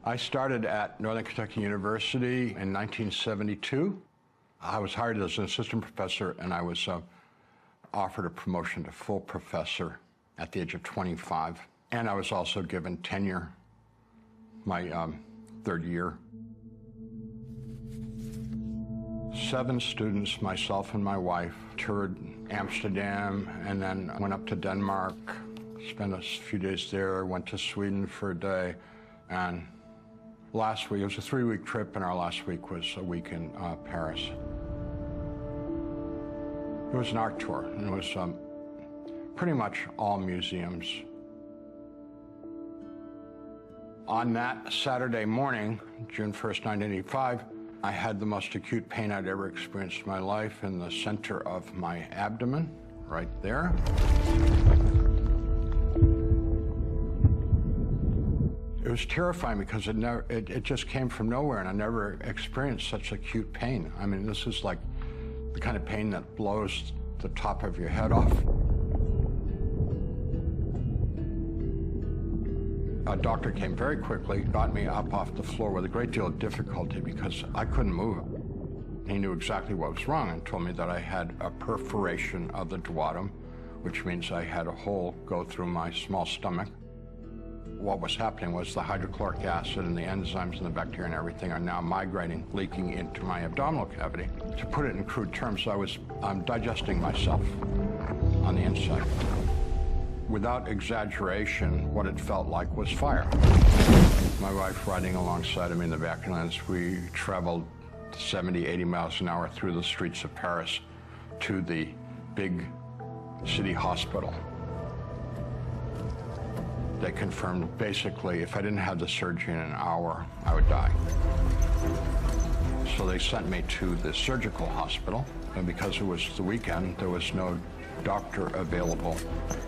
I started at Northern Kentucky University in 1972. I was hired as an assistant professor, and I was offered a promotion to full professor at the age of 25. And I was also given tenure my third year. 7 students, myself and my wife, toured Amsterdam and then went up to Denmark, spent a few days there, went to Sweden for a day, and last week, it was a 3-week trip, and our last week was a week in Paris. It was an art tour, and it was pretty much all museums. On that Saturday morning, June 1st, 1985, I had the most acute pain I'd ever experienced in my life in the center of my abdomen, right there. It was terrifying because it just came from nowhere, and I never experienced such acute pain. I mean, this is like the kind of pain that blows the top of your head off. A doctor came very quickly, got me up off the floor with a great deal of difficulty because I couldn't move. He knew exactly what was wrong and told me that I had a perforation of the duodenum, which means I had a hole go through my small stomach. What was happening was the hydrochloric acid and the enzymes and the bacteria and everything are now migrating, leaking into my abdominal cavity. To put it in crude terms, I was digesting myself on the inside. Without exaggeration, what it felt like was fire. My wife riding alongside of me in the back, and as we traveled 70, 80 miles an hour through the streets of Paris to the big city hospital. They confirmed basically if I didn't have the surgery in an hour, I would die. So they sent me to the surgical hospital, and because it was the weekend, there was no doctor available,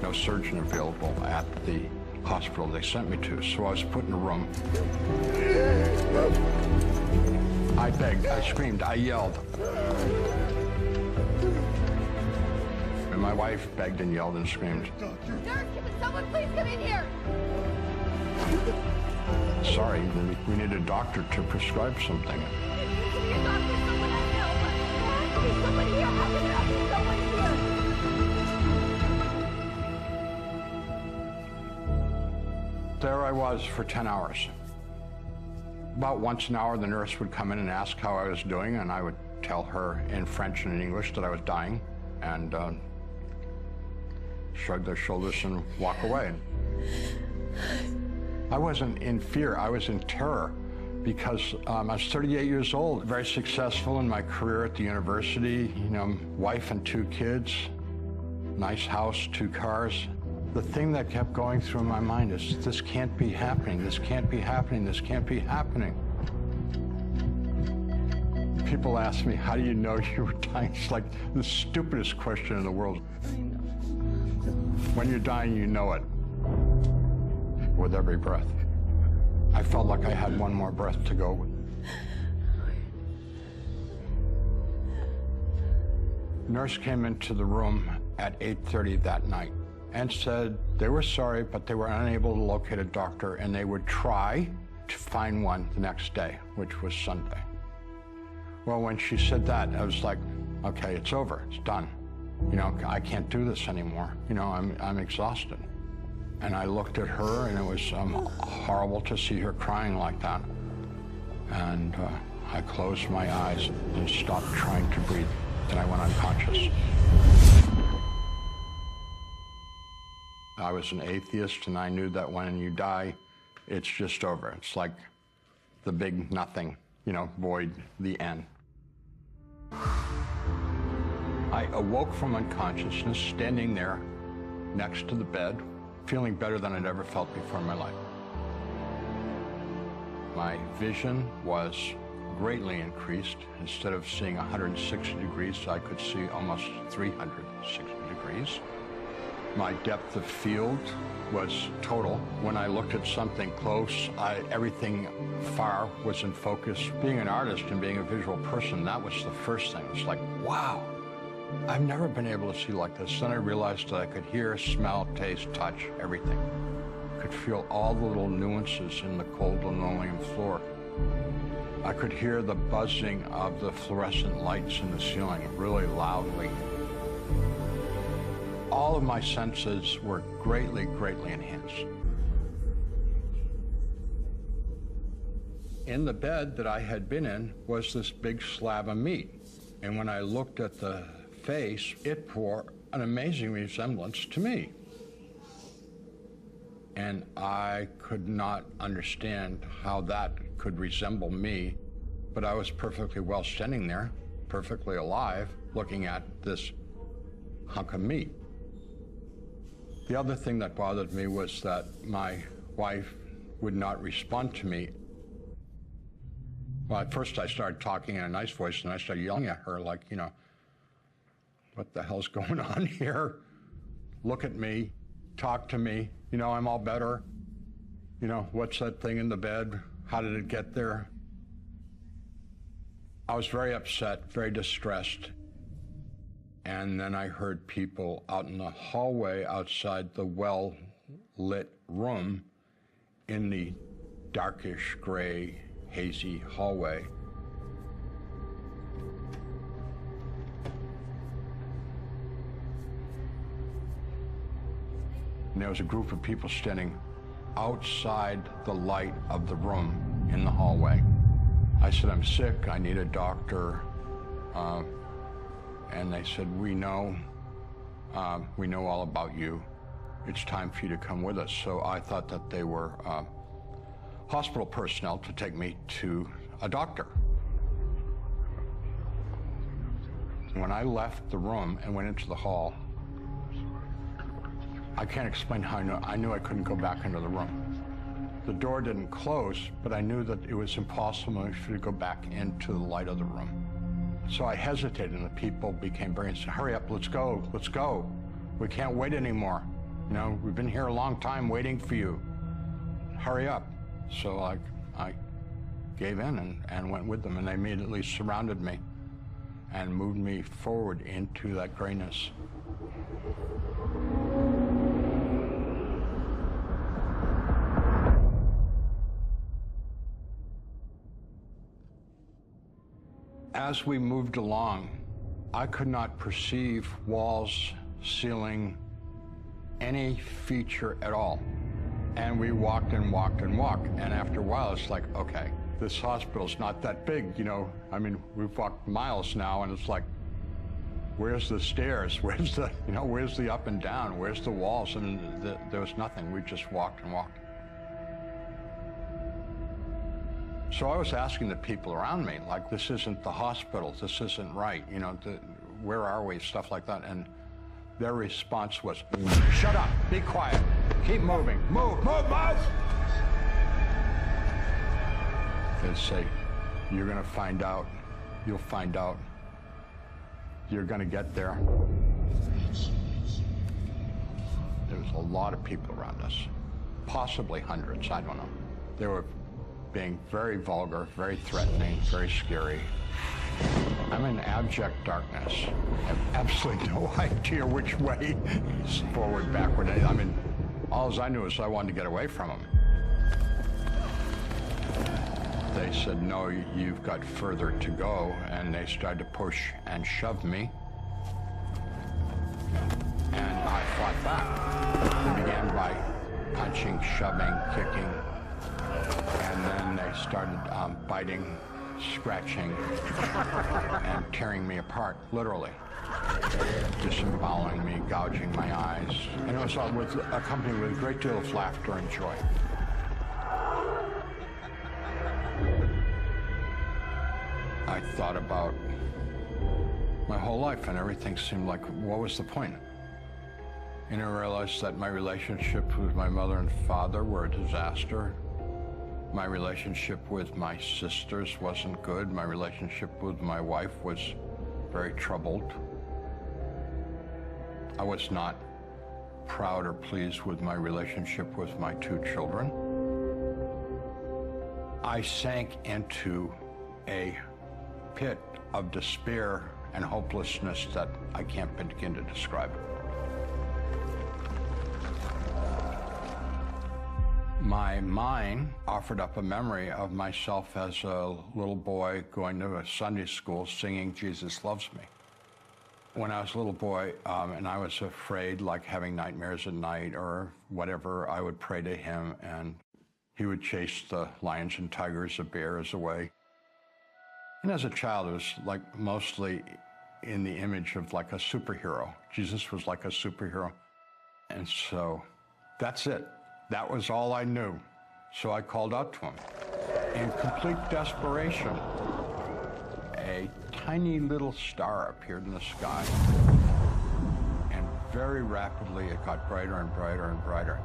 no surgeon available at the hospital they sent me to. So I was put in a room. I begged, I screamed, I yelled. And my wife begged and yelled and screamed. Nurse, can someone please come in here? Sorry, we need a doctor to prescribe something. Someone here, someone here. There I was for 10 hours. About once an hour, the nurse would come in and ask how I was doing, and I would tell her in French and in English that I was dying, and shrug their shoulders and walk away. I wasn't in fear, I was in terror, because I was 38 years old, very successful in my career at the university, you know, wife and 2 kids, nice house, 2 cars. The thing that kept going through my mind is, this can't be happening, this can't be happening, this can't be happening. People ask me, how do you know you were dying? It's like the stupidest question in the world. When you're dying, you know it, with every breath. I felt like I had one more breath to go. Nurse came into the room at 8:30 that night and said they were sorry, but they were unable to locate a doctor, and they would try to find one the next day, which was Sunday. Well, when she said that, I was like, okay, it's over, it's done. You know, I can't do this anymore. You know, I'm exhausted. And I looked at her, and it was horrible to see her crying like that. And I closed my eyes and stopped trying to breathe, and I went unconscious. I was an atheist, and I knew that when you die, it's just over. It's like the big nothing, you know, void, the end. I awoke from unconsciousness, standing there next to the bed, feeling better than I'd ever felt before in my life. My vision was greatly increased. Instead of seeing 160 degrees, I could see almost 360 degrees. My depth of field was total. When I looked at something close, everything far was in focus. Being an artist and being a visual person, that was the first thing. It's like, wow, I've never been able to see like this. Then I realized that I could hear, smell, taste, touch, everything. could feel all the little nuances in the cold linoleum floor. I could hear the buzzing of the fluorescent lights in the ceiling really loudly. All of my senses were greatly, greatly enhanced. In the bed that I had been in was this big slab of meat. And when I looked at the face, it bore an amazing resemblance to me. And I could not understand how that could resemble me, but I was perfectly well standing there, perfectly alive, looking at this hunk of meat. The other thing that bothered me was that my wife would not respond to me. Well, at first I started talking in a nice voice, and I started yelling at her like, what the hell's going on here? Look at me, talk to me, I'm all better. What's that thing in the bed? How did it get there? I was very upset, very distressed. And then I heard people out in the hallway outside the well-lit room in the darkish gray, hazy hallway. And there was a group of people standing outside the light of the room in the hallway. I said, I'm sick, I need a doctor. And they said, we know all about you. It's time for you to come with us. So I thought that they were hospital personnel to take me to a doctor. When I left the room and went into the hall, I can't explain how I knew I couldn't go back into the room. The door didn't close, but I knew that it was impossible for me to go back into the light of the room. So I hesitated, and the people became very insistent. Hurry up, let's go. We can't wait anymore. We've been here a long time waiting for you. Hurry up. So I gave in and went with them, and they immediately surrounded me and moved me forward into that grayness. As we moved along, I could not perceive walls, ceiling, any feature at all. And we walked and walked and walked. And after a while, it's like, okay, this hospital's not that big, we've walked miles now, and it's like, where's the stairs? Where's the up and down? Where's the walls? And there was nothing. We just walked and walked. So I was asking the people around me, like, this isn't the hospital, this isn't right, where are we, stuff like that. And their response was, shut up, be quiet, keep moving, move. They'd say, you're gonna find out, you'll find out, you're gonna get there. There was a lot of people around us, possibly hundreds, I don't know. They were being very vulgar, very threatening, very scary. I'm in abject darkness. I have absolutely no idea which way is forward, backward. All I knew is I wanted to get away from them. They said, no, you've got further to go, and they started to push and shove me. And I fought back. They began by punching, shoving, kicking. And then they started biting, scratching, and tearing me apart, literally. Disemboweling me, gouging my eyes. And it was accompanied with a great deal of laughter and joy. I thought about my whole life, and everything seemed like, what was the point? And I realized that my relationships with my mother and father were a disaster. My relationship with my sisters wasn't good. My relationship with my wife was very troubled. I was not proud or pleased with my relationship with my two children. I sank into a pit of despair and hopelessness that I can't begin to describe. My mind offered up a memory of myself as a little boy going to a Sunday school singing Jesus Loves Me. When I was a little boy and I was afraid, like having nightmares at night or whatever, I would pray to him and he would chase the lions and tigers, the bears away. And as a child, it was like mostly in the image of like a superhero. Jesus was like a superhero. And so that's it. That was all I knew. So I called out to him. In complete desperation, a tiny little star appeared in the sky. And very rapidly, it got brighter and brighter and brighter.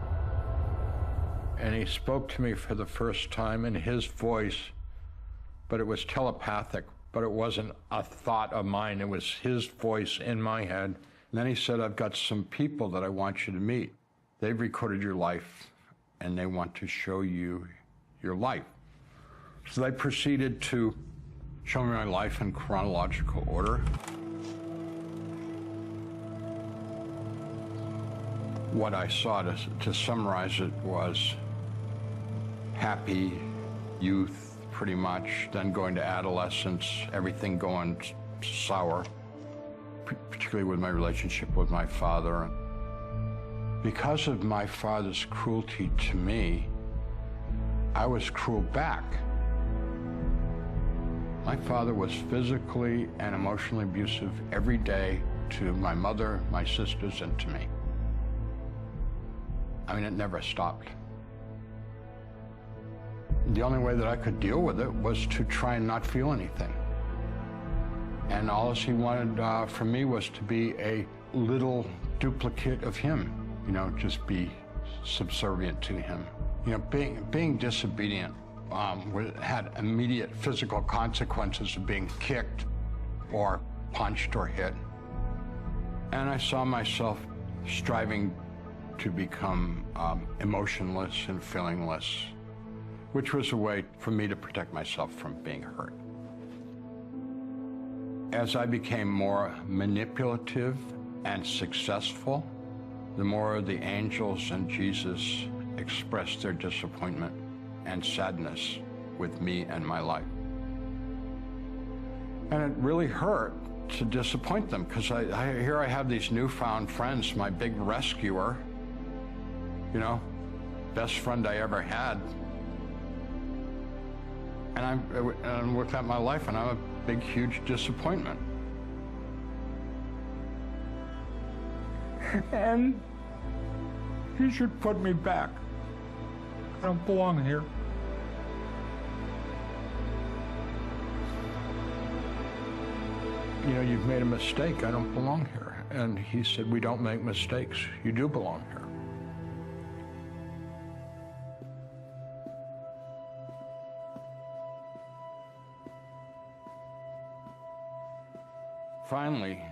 And he spoke to me for the first time in his voice, but it was telepathic, but it wasn't a thought of mine. It was his voice in my head. And then he said, I've got some people that I want you to meet. They've recorded your life, and they want to show you your life. So they proceeded to show me my life in chronological order. What I saw, to summarize it, was happy youth, pretty much, then going to adolescence, everything going sour, particularly with my relationship with my father. Because of my father's cruelty to me, I was cruel back. My father was physically and emotionally abusive every day to my mother, my sisters, and to me. I mean, it never stopped. The only way that I could deal with it was to try and not feel anything. And all he wanted from me was to be a little duplicate of him, you know, just be subservient to him. You know, being disobedient had immediate physical consequences of being kicked or punched or hit. And I saw myself striving to become emotionless and feelingless, which was a way for me to protect myself from being hurt. As I became more manipulative and successful, the more the angels and Jesus expressed their disappointment and sadness with me and my life. And it really hurt to disappoint them, because here I have these newfound friends, my big rescuer, you know, best friend I ever had. And I'm looking at my life and I'm a big, huge disappointment. And he should put me back. I don't belong here. You know, you've made a mistake. I don't belong here. And he said, we don't make mistakes. You do belong here. Finally,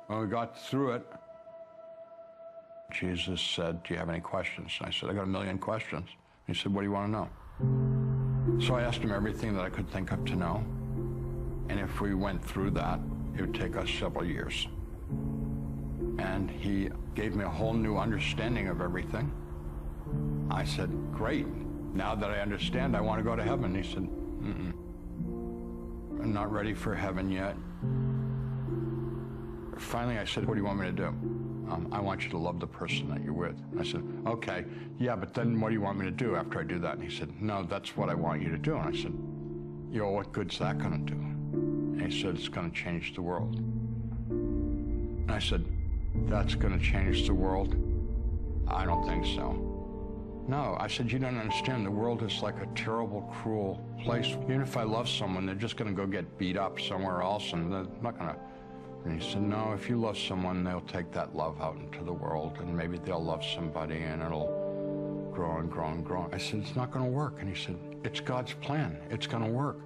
when we got through it, Jesus said, do you have any questions? And I said, I got a million questions. He said, what do you want to know? So I asked him everything that I could think of to know. And if we went through that, it would take us several years. And he gave me a whole new understanding of everything. I said, great. Now that I understand, I want to go to heaven. He said, I'm not ready for heaven yet. Finally, I said, what do you want me to do? I want you to love the person that you're with. I said, okay, yeah, but then what do you want me to do after I do that? And he said, no, that's what I want you to do. And I said, you know, what good's that going to do? And he said, it's going to change the world. And I said, that's going to change the world? I don't think so. No, I said, you don't understand. The world is like a terrible, cruel place. Even if I love someone, they're just going to go get beat up somewhere else, and they're not going to. And he said, no, if you love someone, they'll take that love out into the world, and maybe they'll love somebody, and it'll grow and grow and grow. I said, it's not going to work. And he said, it's God's plan. It's going to work.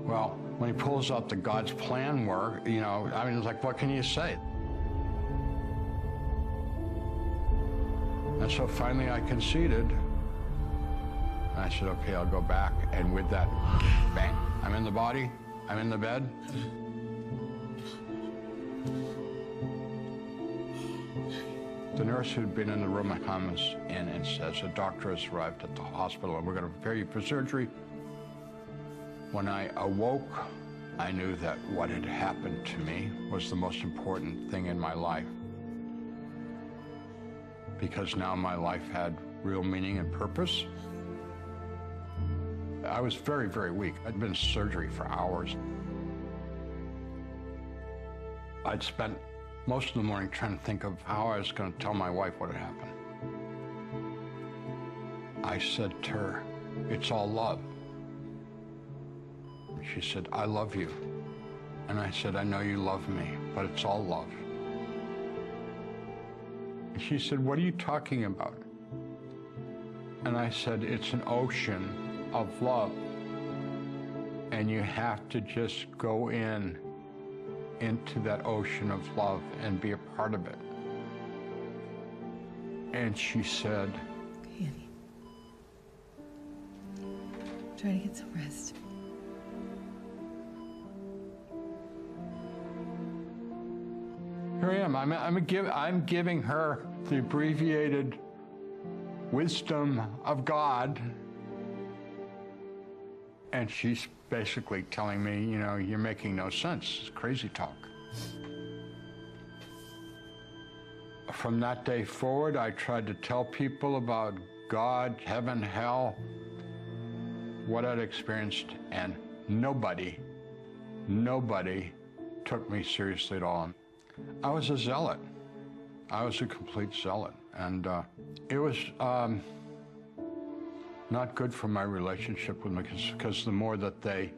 Well, when he pulls out the God's plan work, you know, I mean, it's like, what can you say? And so finally I conceded. And I said, okay, I'll go back. And with that, bang, I'm in the body, I'm in the bed. The nurse who'd been in the room comes in and says, a doctor has arrived at the hospital and we're going to prepare you for surgery. When I awoke, I knew that what had happened to me was the most important thing in my life, because now my life had real meaning and purpose. I was very, very weak. I'd been in surgery for hours. I'd spent most of the morning trying to think of how I was going to tell my wife what had happened. I said to her, "It's all love." She said, "I love you." And I said, "I know you love me, but it's all love." And she said, "What are you talking about?" And I said, "It's an ocean of love, and you have to just go into that ocean of love and be a part of it." And she said, "Okay, Annie. Try to get some rest." Here I am. I'm giving her the abbreviated wisdom of God, and she's basically telling me, you know, you're making no sense. It's crazy talk. From that day forward, I tried to tell people about God, heaven, hell, what I'd experienced, and nobody took me seriously at all. I was a zealot. I was a complete zealot, and it was not good for my relationship with them, because the more that they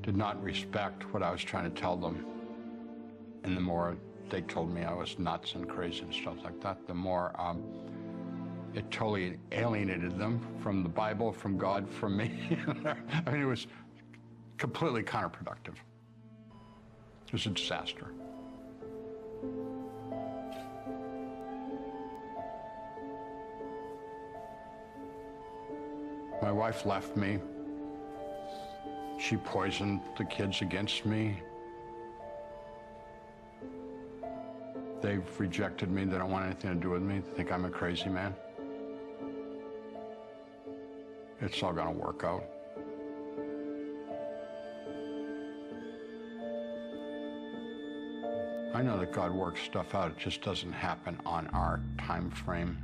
did not respect what I was trying to tell them, and the more they told me I was nuts and crazy and stuff like that, the more it totally alienated them from the Bible, from God, from me. I mean, it was completely counterproductive. It was a disaster. My wife left me. She poisoned the kids against me. They've rejected me. They don't want anything to do with me. They think I'm a crazy man. It's all gonna work out. I know that God works stuff out. It just doesn't happen on our time frame.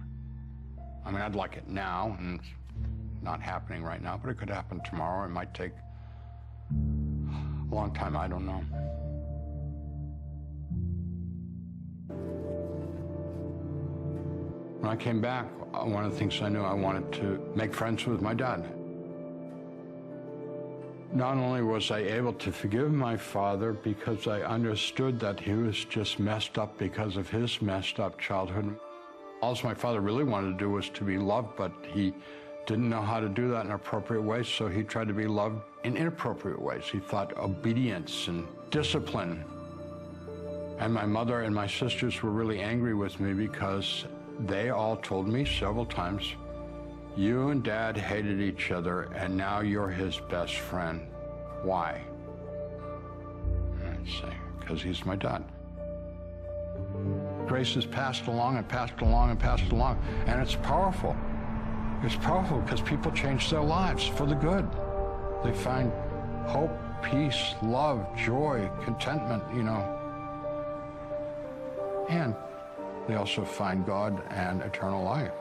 I mean, I'd like it now, and it's not happening right now, but it could happen tomorrow. It might take a long time. I don't know. When I came back, one of the things I knew, I wanted to make friends with my dad. Not only was I able to forgive my father because I understood that he was just messed up because of his messed up childhood. All my father really wanted to do was to be loved, but he didn't know how to do that in appropriate ways, so he tried to be loved in inappropriate ways. He thought obedience and discipline. And my mother and my sisters were really angry with me because they all told me several times, "You and Dad hated each other, and now you're his best friend. Why?" I'd say, "Because he's my dad." Grace is passed along and passed along and passed along, and it's powerful. It's powerful because people change their lives for the good. They find hope, peace, love, joy, contentment, you know. And they also find God and eternal life.